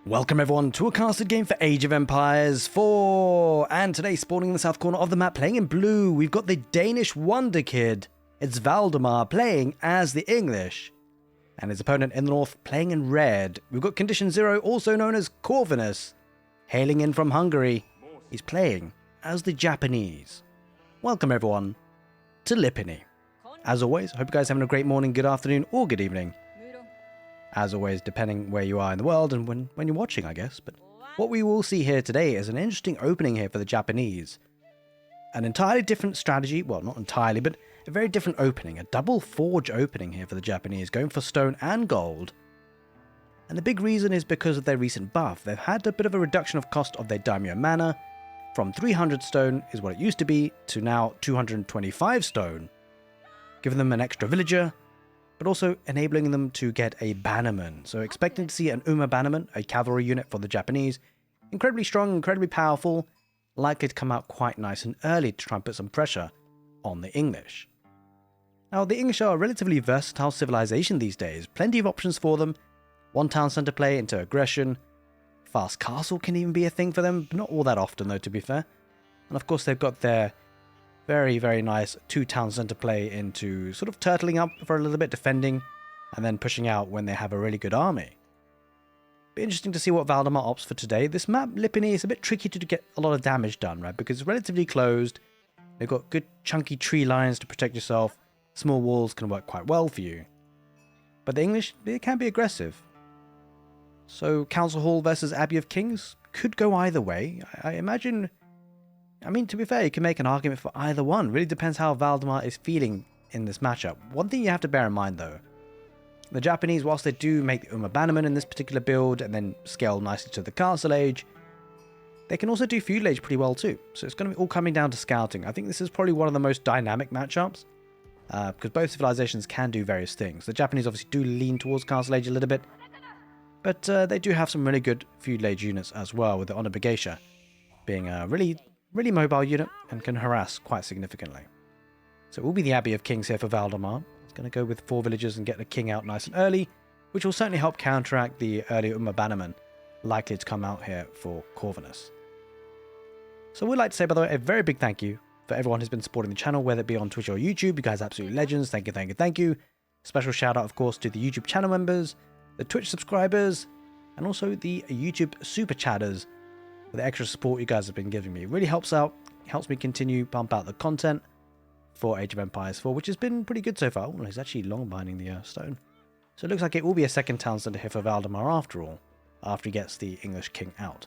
Welcome everyone to a casted game for Age of Empires 4, and today spawning in the south corner of the map playing in blue, we've got the Danish Wonder Kid. It's Valdemar playing as the English, and his opponent in the north playing in red. We've got Condition 0, also known as Corvinus, hailing in from Hungary. He's playing as the Japanese. Welcome everyone to Lipany. As always, I hope you guys are having a great morning, good afternoon, or good evening. As always, depending where you are in the world and when you're watching, I guess. But what we will see here today is an interesting opening here for the Japanese. An entirely different strategy, well, not entirely, but a very different opening. A double forge opening here for the Japanese, going for stone and gold. And the big reason is because of their recent buff. They've had a bit of a reduction of cost of their daimyo mana, from 300 stone is what it used to be, to now 225 stone, giving them an extra villager, but also enabling them to get a bannerman. So expecting to see an bannerman, a cavalry unit for the Japanese. Incredibly strong, incredibly powerful, likely to come out quite nice and early to try and put some pressure on the English. Now, the English are a relatively versatile civilization these days. Plenty of options for them. One town centre play into aggression. Fast castle can even be a thing for them, but not all that often though, to be fair. And of course they've got their very, very nice two-town centre play into sort of turtling up for a little bit, defending, and then pushing out when they have a really good army. Be interesting to see what Valdemar opts for today. This map, Lipany, is a bit tricky to get a lot of damage done, right? Because it's relatively closed. They've got good chunky tree lines to protect yourself. Small walls can work quite well for you. But the English, they can be aggressive. So Council Hall versus Abbey of Kings could go either way. I imagine... I mean, to be fair, you can make an argument for either one. Really depends how Valdemar is feeling in this matchup. One thing you have to bear in mind, though, the Japanese, whilst they do make the bannerman in this particular build and then scale nicely to the Castle Age, they can also do Feudal Age pretty well too. So it's going to be all coming down to scouting. I think this is probably one of the most dynamic matchups, because both civilizations can do various things. The Japanese obviously do lean towards Castle Age a little bit, but they do have some really good Feudal Age units as well, with the Honor Brigatia being a really mobile unit and can harass quite significantly. So it will be the Abbey of Kings here for Valdemar. He's going to go with 4 villagers and get the king out nice and early, which will certainly help counteract the early bannerman likely to come out here for Corvinus. So we'd like to say, by the way, a very big thank you for everyone who's been supporting the channel, whether it be on Twitch or YouTube. You guys are absolute legends. Thank you, thank you, thank you. Special shout out, of course, to the YouTube channel members, the Twitch subscribers, and also the YouTube super chatters. The extra support you guys have been giving me. It really helps out, helps me continue pump out the content for Age of Empires 4, which has been pretty good so far. Oh, he's actually long binding the stone. So it looks like it will be a second town centre here for Valdemar after all, after he gets the English king out.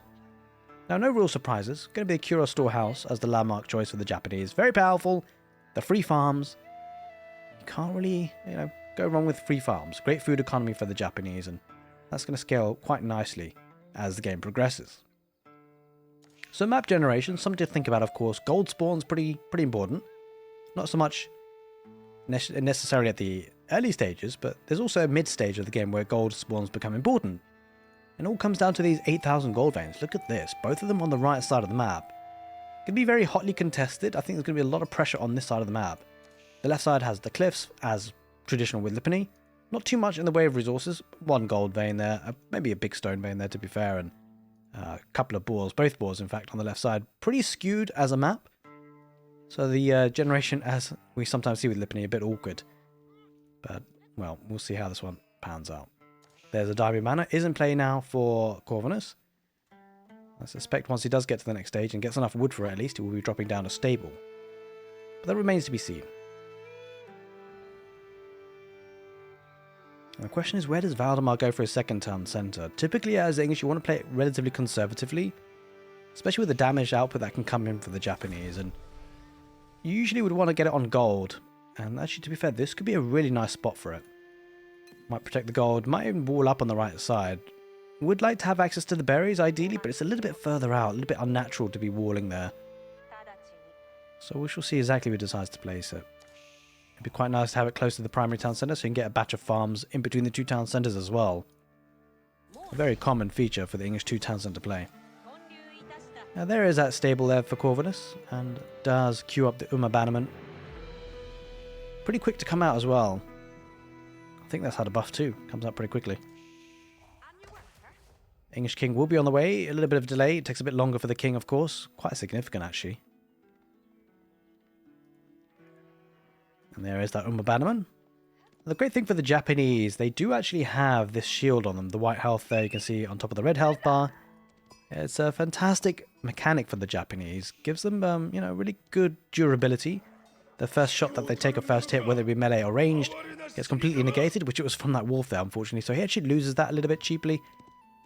Now, no real surprises. Going to be a Curo storehouse as the landmark choice for the Japanese. Very powerful. The free farms. You can't really, go wrong with free farms. Great food economy for the Japanese, and that's going to scale quite nicely as the game progresses. So map generation, something to think about, of course. Gold spawn's pretty important. Not so much necessarily at the early stages, but there's also a mid stage of the game where gold spawns become important. And it all comes down to these 8,000 gold veins. Look at this, both of them on the right side of the map. Can be very hotly contested. I think there's going to be a lot of pressure on this side of the map. The left side has the cliffs, as traditional with Lipany. Not too much in the way of resources. 1 gold vein there, maybe a big stone vein there to be fair, and a couple of boars, both boars in fact, on the left side. Pretty skewed as a map. So the generation, as we sometimes see with Lipany, a bit awkward. But, well, we'll see how this one pans out. There's a daimyo mana. Is in play now for Corvinus. I suspect once he does get to the next stage and gets enough wood for it at least, he will be dropping down a stable. But that remains to be seen. And the question is, where does Valdemar go for his second town centre? Typically, as the English, you want to play it relatively conservatively, especially with the damage output that can come in for the Japanese. And you usually would want to get it on gold. And actually, to be fair, this could be a really nice spot for it. Might protect the gold, might even wall up on the right side. Would like to have access to the berries, ideally, but it's a little bit further out, a little bit unnatural to be walling there. So we shall see exactly where he decides to place it. It'd be quite nice to have it close to the primary town centre, so you can get a batch of farms in between the 2 town centres as well. A very common feature for the English 2 town centre play. Now there is that stable there for Corvinus, and does queue up the bannerman. Pretty quick to come out as well. I think that's had a buff too, comes out pretty quickly. English king will be on the way. A little bit of delay. It takes a bit longer for the king, of course. Quite significant, actually. And there is that Umabanaman. The great thing for the Japanese, they do actually have this shield on them. The white health there, you can see on top of the red health bar. It's a fantastic mechanic for the Japanese. Gives them, you know, really good durability. The first shot that they take, a first hit, whether it be melee or ranged, gets completely negated, which it was from that wolf there, unfortunately. So he actually loses that a little bit cheaply.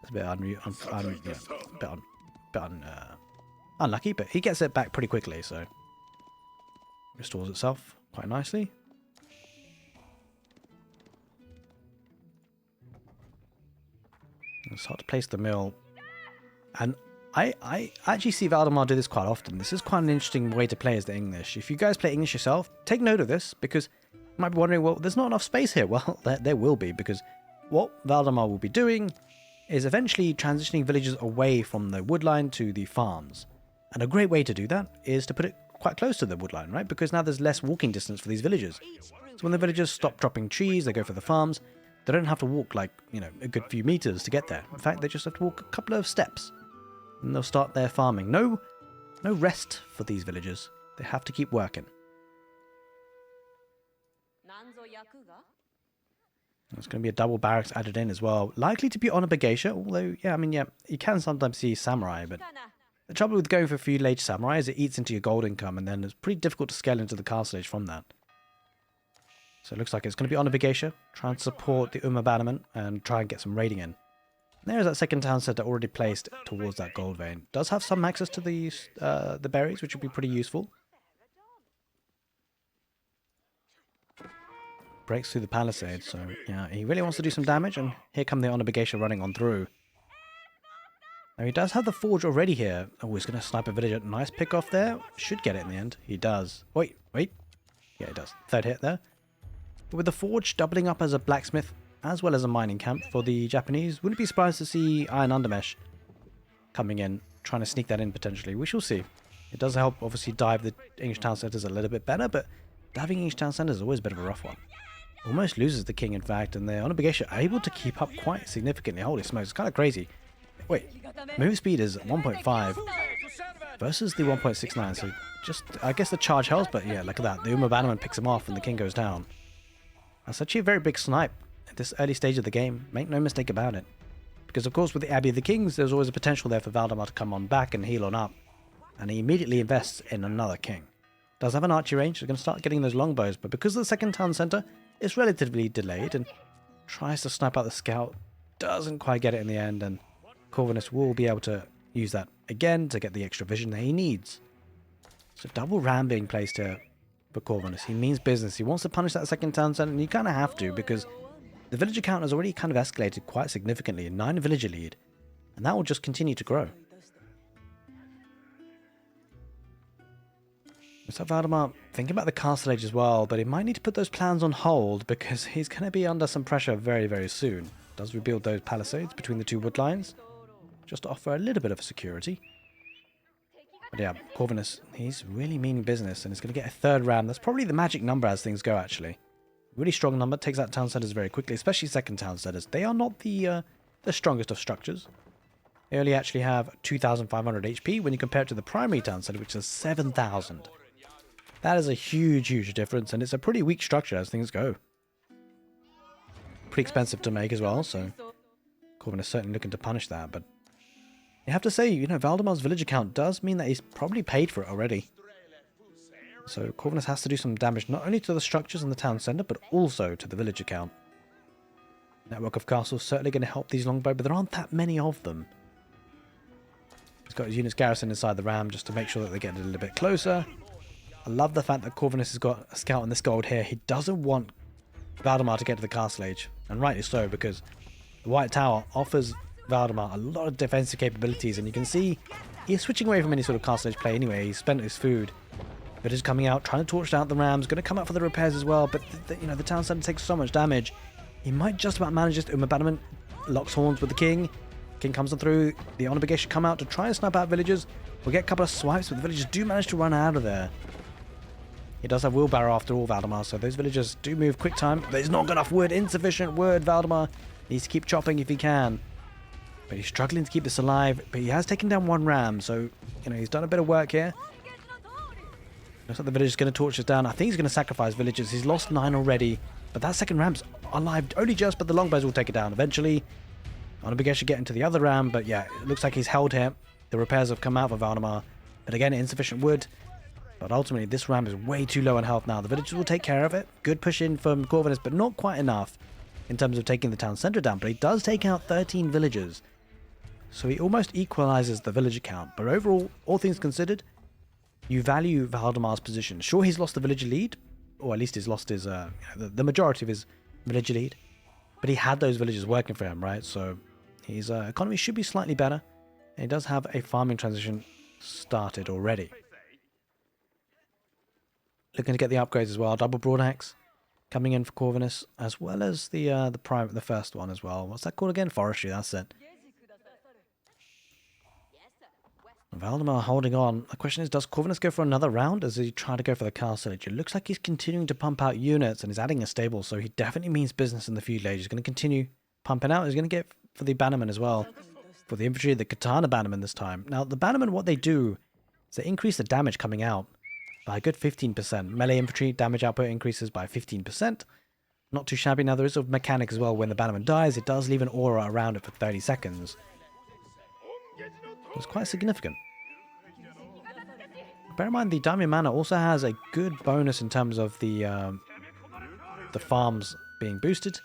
It's a bit unlucky, but he gets it back pretty quickly, so restores itself quite nicely. It's hard to place the mill, and I actually see Valdemar do this quite often. This is quite an interesting way to play as the English. If you guys play English yourself, take note of this, because you might be wondering, well, there's not enough space here. Well, there will be, because what Valdemar will be doing is eventually transitioning villages away from the woodline to the farms. And a great way to do that is to put it quite close to the woodline, right? Because now there's less walking distance for these villagers. So when the villagers stop dropping trees, they go for the farms, they don't have to walk like, you know, a good few meters to get there. In fact, they just have to walk a couple of steps. And they'll start their farming. No rest for these villagers. They have to keep working. There's going to be a double barracks added in as well. Likely to be on a Geisha, although, yeah, I mean, yeah, you can sometimes see samurai, but the trouble with going for feudal age samurai is it eats into your gold income, and then it's pretty difficult to scale into the castle age from that. So it looks like it's going to be on a Geisha, try and support the Umabanaman, and try and get some raiding in. There's that second town center already placed towards that gold vein. Does have some access to the berries, which would be pretty useful. Breaks through the palisade, so yeah, he really wants to do some damage, and here come the Honor Geisha running on through. Now he does have the forge already here. Oh, he's going to snipe a villager. Nice pick off there. Should get it in the end. He does. Wait. Yeah, he does. Third hit there. But with the forge doubling up as a blacksmith, as well as a mining camp for the Japanese, wouldn't be surprised to see Iron Undermesh coming in, trying to sneak that in potentially. We shall see. It does help, obviously, dive the English town centers a little bit better, but diving English town centers is always a bit of a rough one. Almost loses the king, in fact, and the Honor Geisha are able to keep up quite significantly. Holy smokes, it's kind of crazy. Wait, move speed is 1.5 versus the 1.69, so just, I guess the charge helps, but yeah, look at that. The Umabanaman picks him off and the king goes down. That's actually a very big snipe at this early stage of the game. Make no mistake about it. Because, of course, with the Abbey of the Kings, there's always a potential there for Valdemar to come on back and heal on up. And he immediately invests in another king. Does have an archery range, so going to start getting those longbows, but because of the second town center, it's relatively delayed and tries to snipe out the scout. Doesn't quite get it in the end, and Corvinus will be able to use that again to get the extra vision that he needs. So double ram being placed here for Corvinus. He means business. He wants to punish that second town center, and you kind of have to, because the villager count has already kind of escalated quite significantly. 9 villager lead, and that will just continue to grow. So Valdemar thinking about the castle age as well, but he might need to put those plans on hold because he's going to be under some pressure very, very soon. Does rebuild those palisades between the two wood lines, just to offer a little bit of security. But yeah, Corvinus, he's really meaning business, and he's going to get a third ram. That's probably the magic number as things go, actually. Really strong number, takes out town centers very quickly, especially second town centers. They are not the strongest of structures. They only actually have 2,500 HP when you compare it to the primary town center, which is 7,000. That is a huge, huge difference, and it's a pretty weak structure as things go. Pretty expensive to make as well, so Corvinus is certainly looking to punish that, but you have to say, you know, Valdemar's villager count does mean that he's probably paid for it already. So Corvinus has to do some damage not only to the structures in the town centre, but also to the villager count. Network of castles certainly going to help these longbow, but there aren't that many of them. He's got his units garrisoned inside the ram just to make sure that they get a little bit closer. I love the fact that Corvinus has got a scout on this gold here. He doesn't want Valdemar to get to the castle age, and rightly so, because the White Tower offers Valdemar a lot of defensive capabilities, and you can see he's switching away from any sort of castle age play anyway. He's spent his food. But he's coming out, trying to torch out the rams, going to come out for the repairs as well, but you know, the town center takes so much damage. He might just about manage this. Umabanaman locks horns with the king. King comes on through. The Honor Brigade should come out to try and snipe out villagers. We'll get a couple of swipes, but the villagers do manage to run out of there. He does have wheelbarrow after all, Valdemar, so those villagers do move quick time. There's not enough wood, insufficient wood. Valdemar needs to keep chopping if he can. But he's struggling to keep this alive. But he has taken down one ram, so, he's done a bit of work here. Looks like the village is going to torch us down. I think he's going to sacrifice villagers. He's lost 9 already. But that second ram's alive only just, but the longbows will take it down eventually. Onabegesh should get into the other ram, but yeah, it looks like he's held here. The repairs have come out for Valdemar. But again, insufficient wood. But ultimately, this ram is way too low on health now. The villagers will take care of it. Good push in from Corvinus, but not quite enough in terms of taking the town centre down. But he does take out 13 villagers. So he almost equalizes the villager count. But overall, all things considered, you value Valdemar's position. Sure, he's lost the villager lead, or at least he's lost his the majority of his villager lead. But he had those villagers working for him, right? So his economy should be slightly better. And he does have a farming transition started already. Looking to get the upgrades as well. Double broad axe coming in for Corvinus, as well as the first one as well. What's that called again? Forestry, that's it. Valdemar holding on. The question is, does Corvinus go for another round? Does he try to go for the castle age? It looks like he's continuing to pump out units and he's adding a stable, so he definitely means business in the feudal age. He's going to continue pumping out. He's going to get for the bannermen as well. For the infantry, the katana bannermen this time. Now, the bannermen, what they do is they increase the damage coming out by a good 15%. Melee infantry damage output increases by 15%. Not too shabby. Now, there is a mechanic as well. When the bannerman dies, it does leave an aura around it for 30 seconds. It's quite significant. Bear in mind, the Daimyo Manor also has a good bonus in terms of the farms being boosted.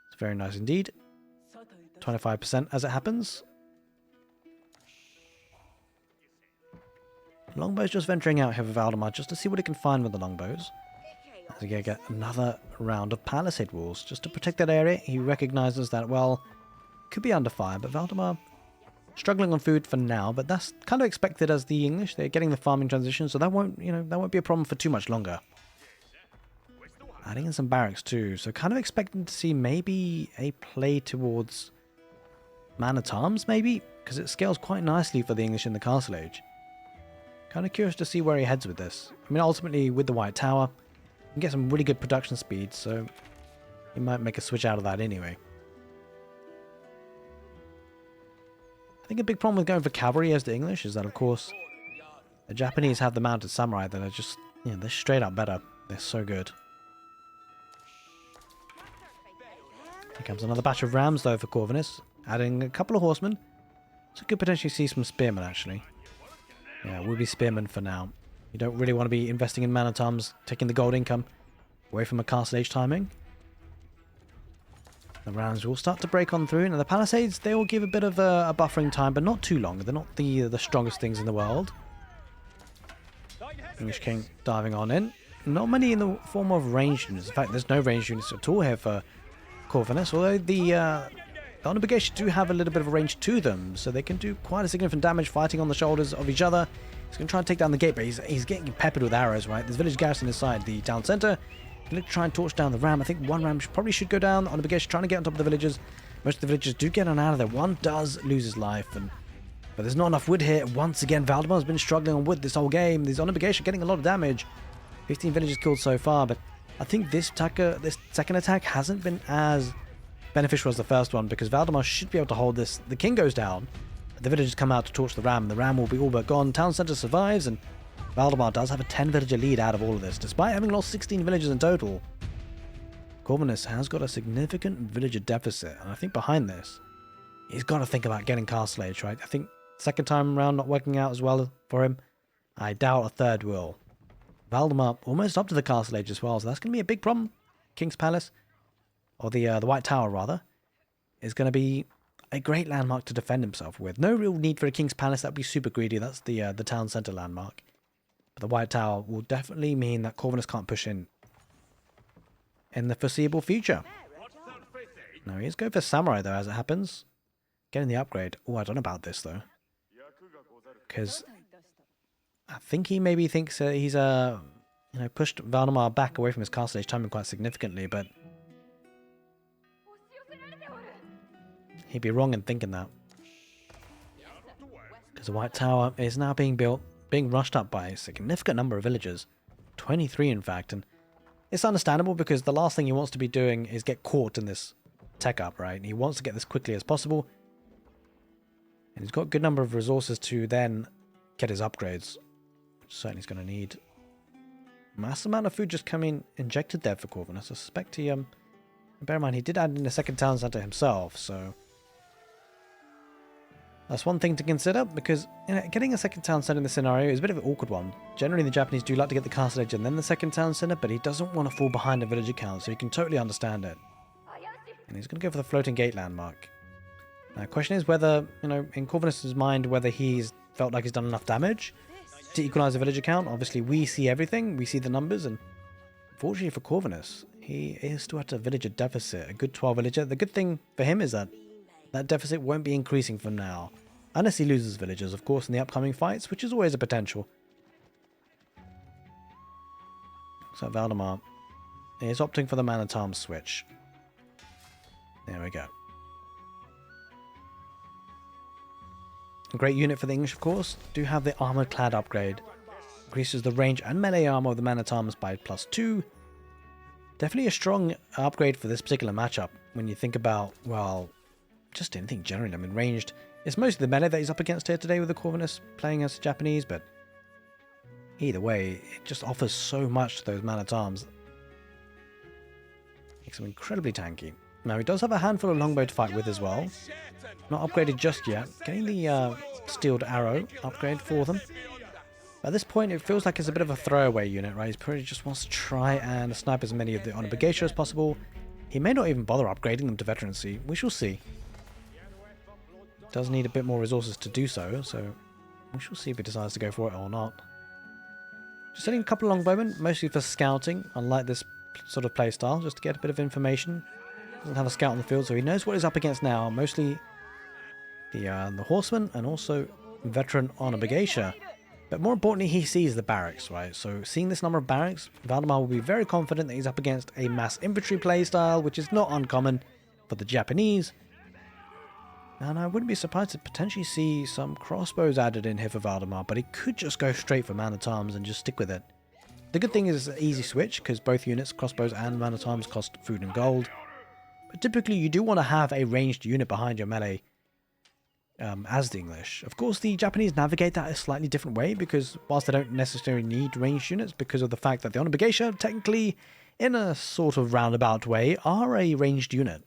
It's very nice indeed. 25% as it happens. Longbows just venturing out here for Valdemar just to see what he can find with the longbows. As we get another round of palisade walls just to protect that area. He recognizes that, well, could be under fire, but Valdemar struggling on food for now, but that's kind of expected as the English. They're getting the farming transition, so that won't be a problem for too much longer. Adding in some barracks too, so kind of expecting to see maybe a play towards man-at-arms, maybe, because it scales quite nicely for the English in the castle age. Kind of curious to see where he heads with this. I mean, ultimately, with the White Tower, you can get some really good production speed, so he might make a switch out of that anyway. I think a big problem with going for cavalry as the English is that, of course, the Japanese have the mounted samurai that are just, they're straight up better. They're so good. Here comes another batch of rams, though, for Corvinus, adding a couple of horsemen. So could potentially see some spearmen, actually. Yeah, we'll be spearmen for now. You don't really want to be investing in man-at-arms, taking the gold income away from a castle age timing. The rams will start to break on through. Now, the palisades, they will give a bit of a buffering time, but not too long. They're not the strongest things in the world. English King diving on in. Not many in the form of ranged units. In fact, there's no ranged units at all here for Corvinus, although the Onabegesh do have a little bit of a range to them, so they can do quite a significant damage fighting on the shoulders of each other. He's going to try and take down the gate, but he's getting peppered with arrows, right? There's village garrison inside the town centre. He's going to try and torch down the ram. I think one ram probably should go down. Onabegesh trying to get on top of the villagers. Most of the villagers do get on out of there. One does lose his life, but there's not enough wood here. Once again, Valdemar's been struggling on wood this whole game. These Onabegesh are getting a lot of damage. 15 villagers killed so far, but I think this second attack hasn't been as beneficial as the first one, because Valdemar should be able to hold this. The king goes down. The villagers come out to torch the ram. The ram will be all but gone. Town centre survives, and Valdemar does have a 10 villager lead out of all of this, despite having lost 16 villagers in total. Corvinus has got a significant villager deficit, and I think behind this, he's got to think about getting castle age, right? I think second time around not working out as well for him. I doubt a third will. Valdemar almost up to the castle age as well, so that's going to be a big problem. King's Palace, or the White Tower rather, is going to be a great landmark to defend himself with. No real need for a King's Palace. That'd be super greedy. That's the town centre landmark. But the White Tower will definitely mean that Corvinus can't push in the foreseeable future. No, he's going for Samurai though, as it happens. Getting the upgrade. Oh, I don't know about this though, because I think he maybe thinks he's pushed Valdemar back away from his castle age timing quite significantly, but he'd be wrong in thinking that, because the White Tower is now being built, being rushed up by a significant number of villagers, 23 in fact, and it's understandable because the last thing he wants to be doing is get caught in this tech up, right? And he wants to get this quickly as possible. And he's got a good number of resources to then get his upgrades. Certainly he's going to need a massive amount of food just coming injected there for corvinus. I suspect he, bear in mind, he did add in a second town center himself, so that's one thing to consider, because getting a second town center in this scenario is a bit of an awkward one. Generally, the Japanese do like to get the castle edge and then the second town center, but he doesn't want to fall behind the villager count, so you can totally understand it. And he's going to go for the floating gate landmark. Now, the question is whether, in Corvinus's mind, whether he's felt like he's done enough damage to equalize the villager count. Obviously, we see everything, we see the numbers, and unfortunately for Corvinus, he is still at a villager deficit, a good 12 villager. The good thing for him is that that deficit won't be increasing from now. Unless he loses villagers, of course, in the upcoming fights, which is always a potential. So Valdemar is opting for the man at arms switch. There we go. A great unit for the English, of course. Do have the armored clad upgrade. Increases the range and melee armor of the man at arms by +2. Definitely a strong upgrade for this particular matchup. When you think about, well, just anything generally. I mean, ranged. It's mostly the melee that he's up against here today with the Corvinus playing as Japanese, but either way, it just offers so much to those man-at-arms. Makes him incredibly tanky. Now, he does have a handful of longbow to fight with as well. Not upgraded just yet. Getting the steeled arrow upgrade for them. At this point, it feels like it's a bit of a throwaway unit, right? He probably just wants to try and snipe as many of the Honor Geisha as possible. He may not even bother upgrading them to veterancy. We shall see. Does need a bit more resources to do so, so we shall see if he decides to go for it or not. Just sending a couple of longbowmen, mostly for scouting, unlike this sort of playstyle, just to get a bit of information. Doesn't have a scout on the field, so he knows what he's up against now. Mostly the horsemen and also veteran Honor Geisha. But more importantly, he sees the barracks, right? So seeing this number of barracks, Valdemar will be very confident that he's up against a mass infantry playstyle, which is not uncommon for the Japanese. And I wouldn't be surprised to potentially see some crossbows added in here for Valdemar, but he could just go straight for man-at-arms and just stick with it. The good thing is it's an easy switch, because both units, crossbows and man-at-arms, cost food and gold. But typically you do want to have a ranged unit behind your melee as the English. Of course, the Japanese navigate that a slightly different way, because whilst they don't necessarily need ranged units, because of the fact that the Honor Geisha, technically, in a sort of roundabout way, are a ranged unit.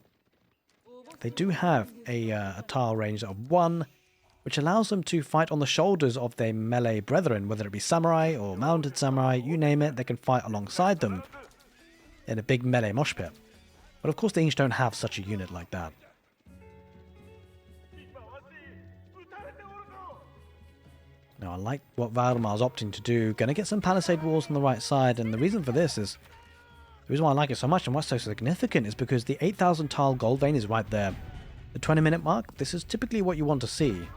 They do have a tile range of 1, which allows them to fight on the shoulders of their melee brethren, whether it be samurai or mounted samurai, you name it, they can fight alongside them in a big melee mosh pit. But of course the English don't have such a unit like that. Now I like what Valdemar's opting to do. Gonna get some palisade walls on the right side, and the reason for this is, the reason why I like it so much and what's so significant is because the 8,000 tile gold vein is right there. The 20-minute mark, this is typically what you want to see.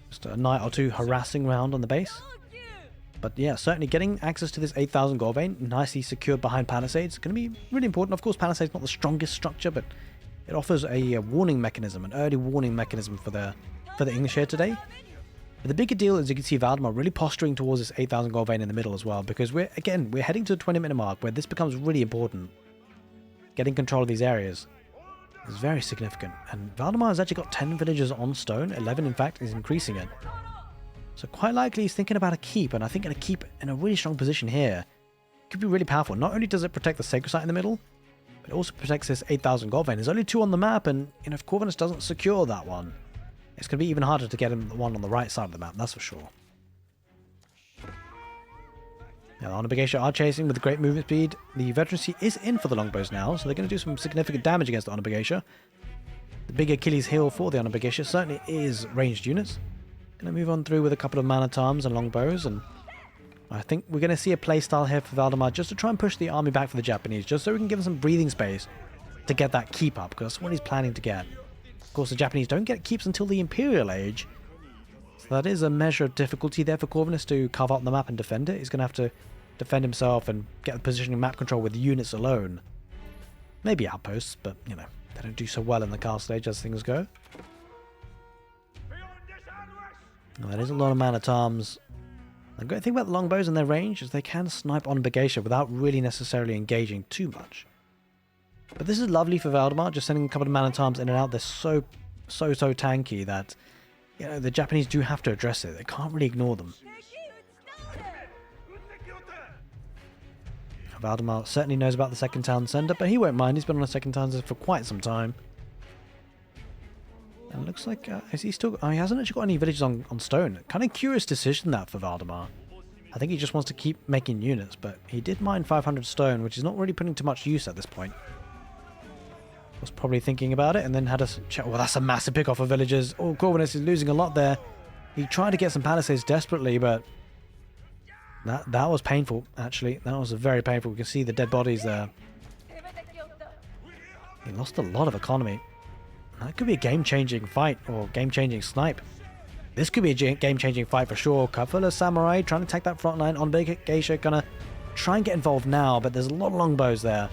Just a night or two harassing round on the base. But yeah, certainly getting access to this 8,000 gold vein, nicely secured behind palisades, is going to be really important. Of course, palisade's not the strongest structure, but it offers a warning mechanism, an early warning mechanism for the English here today. But the bigger deal is you can see Valdemar really posturing towards this 8,000 gold vein in the middle as well, because we're heading to the 20-minute mark where this becomes really important. Getting control of these areas is very significant, and Valdemar has actually got 10 villagers on stone, 11 in fact, is increasing it. So quite likely he's thinking about a keep, and I think a keep in a really strong position here could be really powerful. Not only does it protect the sacred site in the middle, but it also protects this 8,000 gold vein. There's only 2 on the map, and if Corvinus doesn't secure that one, it's going to be even harder to get him the one on the right side of the map, that's for sure. Now, the Honor Geisha are chasing with great movement speed. The veterancy is in for the longbows now, so they're going to do some significant damage against the Honor Geisha. The big Achilles heel for the Honor Geisha certainly is ranged units. Going to move on through with a couple of man-at-arms and longbows, and I think we're going to see a playstyle here for Valdemar just to try and push the army back for the Japanese, just so we can give them some breathing space to get that keep up, because that's what he's planning to get. Of course, the Japanese don't get keeps until the Imperial Age, so that is a measure of difficulty there for Corvinus to carve out the map and defend it. He's going to have to defend himself and get the positioning map control with units alone. Maybe outposts, but, they don't do so well in the castle age as things go. Now, that is a lot of man-at-arms. The great thing about the longbows and their range is they can snipe on Geisha without really necessarily engaging too much. But this is lovely for Valdemar, just sending a couple of man-at-arms in and out. They're so tanky that, you know, the Japanese do have to address it. They can't really ignore them. Valdemar certainly knows about the second town center, but he won't mind. He's been on a second town center for quite some time. And it looks like, is he still... Oh, he hasn't actually got any villages on stone. Kind of curious decision that for Valdemar. I think he just wants to keep making units, but he did mine 500 stone, which is not really putting to much use at this point. Was probably thinking about it and then had a check. Well, that's a massive pick off of villagers. Oh, Corvinus is losing a lot there. He tried to get some palisades desperately, but that was painful, actually. That was very painful. We can see the dead bodies there. He lost a lot of economy. That could be a game-changing fight or game-changing snipe. This could be a game-changing fight for sure. Couple of samurai trying to take that front line. On Geisha gonna try and get involved now, but there's a lot of longbows there.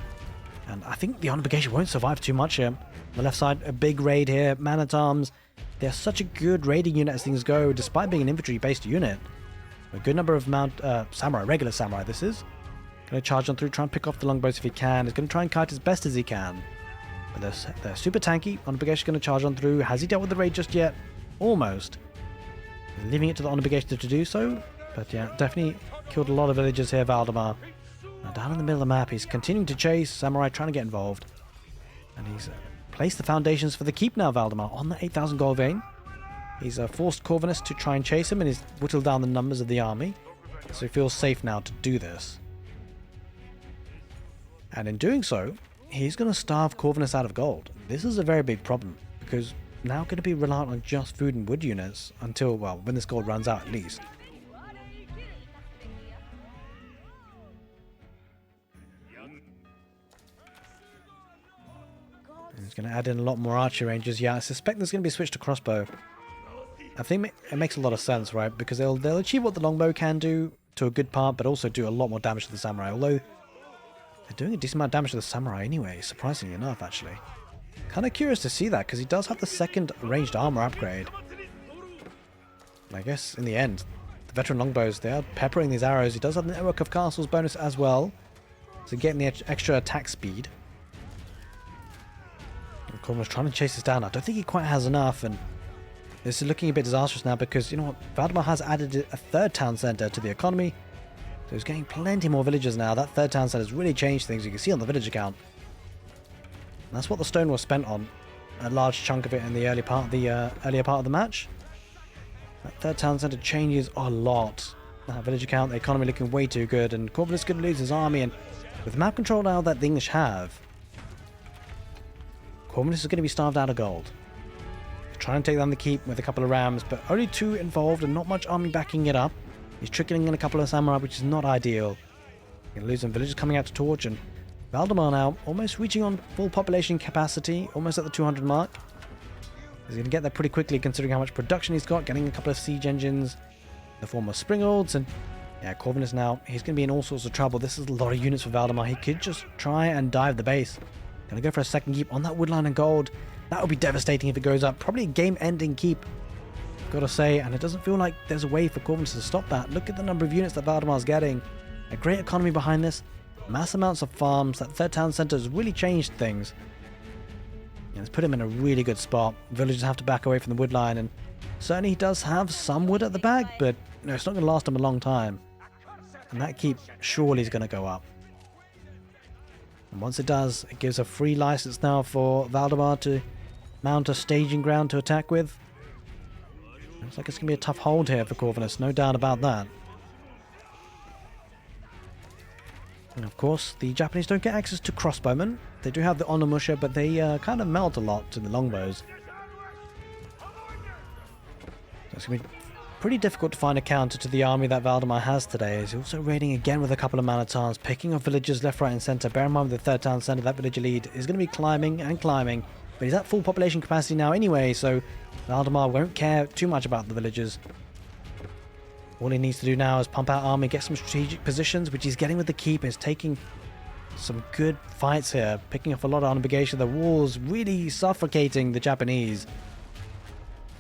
And I think the Honorable Geisha won't survive too much here. On the left side, a big raid here. Man-at-arms. They're such a good raiding unit as things go, despite being an infantry-based unit. A good number of samurai, regular samurai this is. Going to charge on through, try and pick off the longbows if he can. He's going to try and kite as best as he can. But they're super tanky. Honorable Geisha is going to charge on through. Has he dealt with the raid just yet? Almost. He's leaving it to the Honorable Geisha to do so. But yeah, definitely killed a lot of villagers here, Valdemar. Now down in the middle of the map, he's continuing to chase. Samurai trying to get involved. And he's placed the foundations for the keep now, Valdemar, on the 8,000 gold vein. He's forced Corvinus to try and chase him, and he's whittled down the numbers of the army. So he feels safe now to do this. And in doing so, he's going to starve Corvinus out of gold. This is a very big problem, because now going to be reliant on just food and wood units until, well, when this gold runs out at least. And he's going to add in a lot more archer ranges. Yeah, I suspect there's going to be a switch to crossbow. I think it makes a lot of sense, right? Because they'll achieve what the longbow can do to a good part, but also do a lot more damage to the samurai. Although they're doing a decent amount of damage to the samurai anyway, surprisingly enough, actually. Kind of curious to see that, because he does have the second ranged armor upgrade. And I guess in the end, the veteran longbows, they are peppering these arrows. He does have the network of castles bonus as well, so getting the extra attack speed. And Corvinus trying to chase this down. I don't think he quite has enough, and this is looking a bit disastrous now because, you know what, Valdemar has added a third town center to the economy. So he's getting plenty more villagers now. That third town center has really changed things. You can see on the village count. And that's what the stone was spent on. A large chunk of it in the earlier part of the match. That third town center changes a lot. That village count, the economy looking way too good. And Corvinus is going to lose his army. And with map control now that the English have, Corvinus is going to be starved out of gold. Trying to take down the keep with a couple of rams, but only 2 involved and not much army backing it up. He's trickling in a couple of samurai, which is not ideal. Going to lose some villagers coming out to torch, and Valdemar now almost reaching on full population capacity, almost at the 200 mark. He's going to get there pretty quickly considering how much production he's got, getting a couple of siege engines in the form of springalds, and yeah, Corvinus now, he's going to be in all sorts of trouble. This is a lot of units for Valdemar. He could just try and dive the base. Going to go for a second keep on that woodline and gold. That would be devastating if it goes up. Probably a game-ending keep, gotta say, and it doesn't feel like there's a way for Corvinus to stop that. Look at the number of units that Valdemar's getting. A great economy behind this. Mass amounts of farms. That third town center has really changed things. And it's put him in a really good spot. Villagers have to back away from the wood line, and certainly he does have some wood at the back, but no, it's not going to last him a long time. And that keep surely is going to go up. And once it does, it gives a free license now for Valdemar to mount a staging ground to attack with. Looks like it's going to be a tough hold here for Corvinus, no doubt about that. And of course, the Japanese don't get access to crossbowmen. They do have the Onimusha, but they kind of melt a lot to the longbows. So it's going to be pretty difficult to find a counter to the army that Valdemar has today. He's also raiding again with a couple of man-at-arms, picking off villagers left, right and centre. Bear in mind with the third town centre, that villager lead is going to be climbing and climbing. But he's at full population capacity now anyway, so Valdemar won't care too much about the villagers. All he needs to do now is pump out army, get some strategic positions, which he's getting with the keep. He's taking some good fights here, picking off a lot of obligation. The walls really suffocating the Japanese.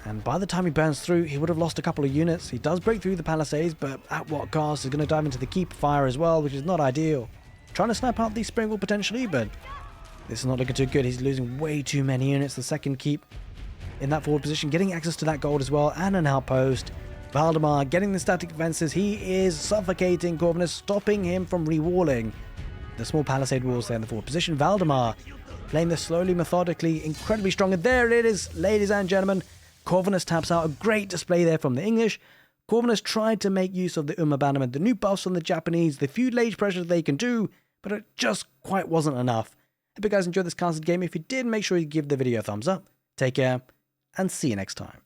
And by the time he burns through, he would have lost a couple of units. He does break through the palisades, but at what cost? He's going to dive into the keep fire as well, which is not ideal. Trying to snipe out the springald potentially, but This is not looking too good. He's losing way too many units. The second keep in that forward position, getting access to that gold as well, and an outpost. Valdemar getting the static defenses. He is suffocating Corvinus, stopping him from rewalling the small palisade walls there in the forward position. Valdemar playing this slowly, methodically, incredibly strong. And there it is, ladies and gentlemen. Corvinus taps out. A great display there from the English. Corvinus tried to make use of the abandonment, the new buffs from the Japanese, the feudal age pressure they can do, but it just quite wasn't enough. Hope you guys enjoyed this casted game. If you did, make sure you give the video a thumbs up. Take care, and see you next time.